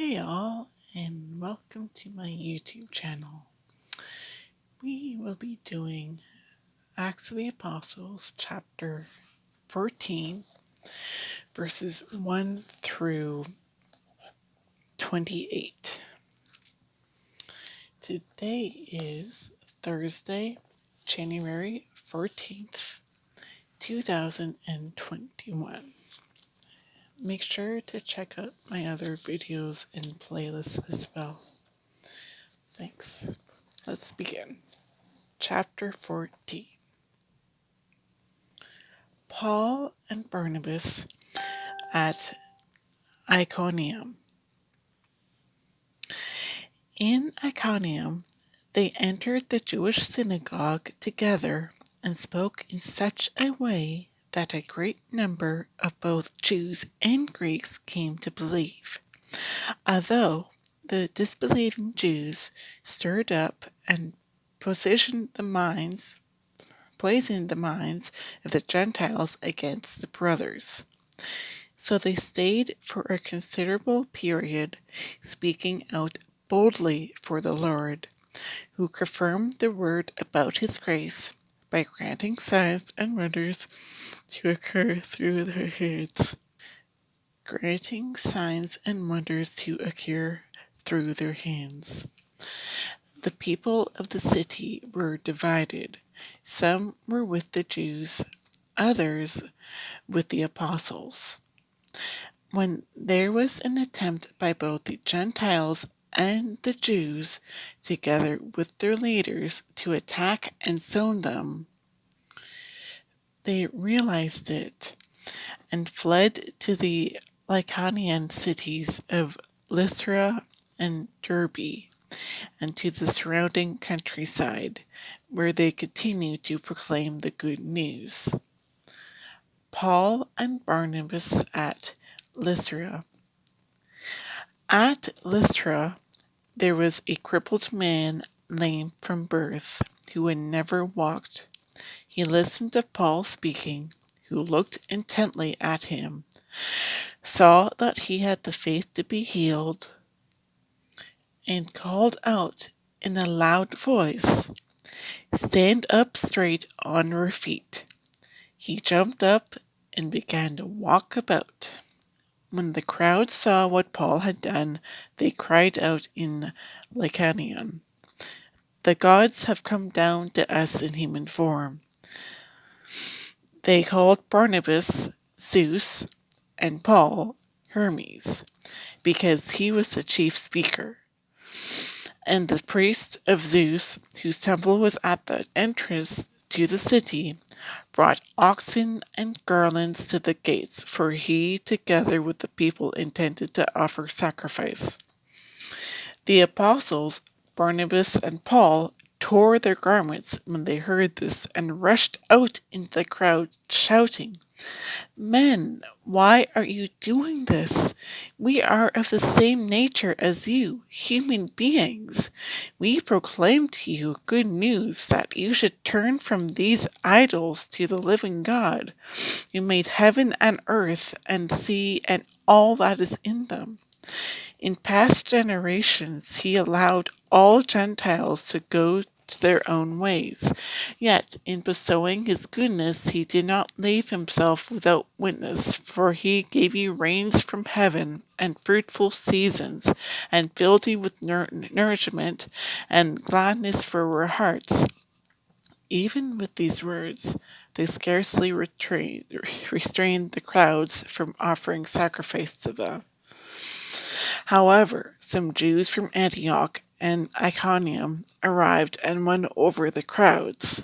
Hi all, and welcome to my YouTube channel. We will be doing Acts of the Apostles, chapter 14, verses 1 through 28. Today is Thursday, January 14th, 2021. Make sure to check out my other videos and playlists as well. Thanks. Let's begin. Chapter 14. Paul and Barnabas at Iconium. In Iconium, they entered the Jewish synagogue together and spoke in such a way that a great number of both Jews and Greeks came to believe. Although the disbelieving Jews stirred up and poisoned the minds of the Gentiles against the brothers. So they stayed for a considerable period, speaking out boldly for the Lord, who confirmed the word about his grace by granting signs and wonders to occur through their hands. Granting signs and wonders to occur through their hands. The people of the city were divided. Some were with the Jews, others with the apostles. When there was an attempt by both the Gentiles and the Jews, together with their leaders, to attack and stone them, they realized it and fled to the Lycaonian cities of Lystra and Derbe and to the surrounding countryside, where they continued to proclaim the good news. Paul and Barnabas at Lystra. At Lystra there was a crippled man lame from birth, who had never walked. He listened to Paul speaking, who looked intently at him, saw that he had the faith to be healed, and called out in a loud voice, "Stand up straight on your feet." He jumped up and began to walk about. When the crowd saw what Paul had done, they cried out in Lycaonian, "The gods have come down to us in human form." They called Barnabas Zeus and Paul Hermes, because he was the chief speaker. And the priest of Zeus, whose temple was at the entrance to the city, brought oxen and garlands to the gates, for he, together with the people, intended to offer sacrifice. The apostles, Barnabas and Paul, tore their garments when they heard this and rushed out into the crowd, shouting, "Men, why are you doing this? We are of the same nature as you, human beings. We proclaim to you good news that you should turn from these idols to the living God, who made heaven and earth and sea and all that is in them. In past generations he allowed all Gentiles to go to their own ways. Yet in bestowing his goodness he did not leave himself without witness, for he gave you rains from heaven and fruitful seasons, and filled you with nourishment and gladness for your hearts." Even with these words, they scarcely restrained the crowds from offering sacrifice to them. However, some Jews from Antioch and Iconium arrived and won over the crowds.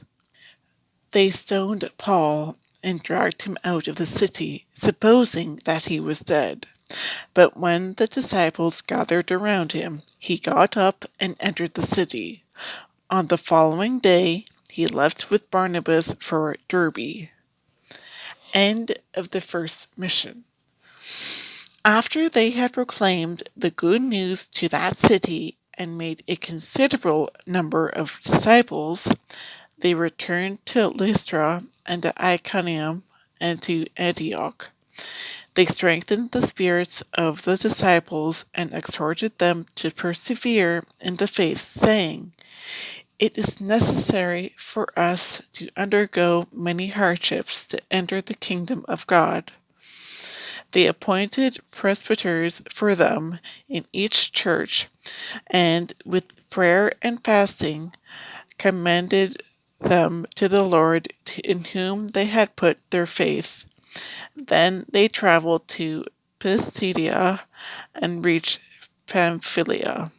They stoned Paul and dragged him out of the city, supposing that he was dead. But when the disciples gathered around him, he got up and entered the city. On the following day, he left with Barnabas for Derbe. End of the first mission. After they had proclaimed the good news to that city and made a considerable number of disciples, they returned to Lystra and to Iconium and to Antioch. They strengthened the spirits of the disciples and exhorted them to persevere in the faith, saying, "It is necessary for us to undergo many hardships to enter the kingdom of God." They appointed presbyters for them in each church, and with prayer and fasting commended them to the Lord in whom they had put their faith. Then they traveled to Pisidia and reached Pamphylia.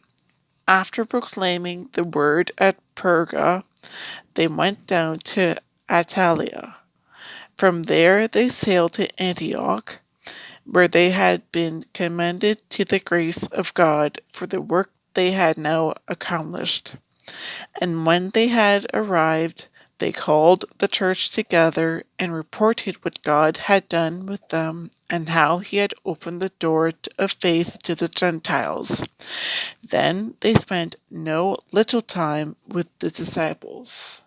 After proclaiming the word at Perga, they went down to Attalia. From there they sailed to Antioch, where they had been commended to the grace of God for the work they had now accomplished. And when they had arrived, they called the church together and reported what God had done with them and how he had opened the door of faith to the Gentiles. Then they spent no little time with the disciples.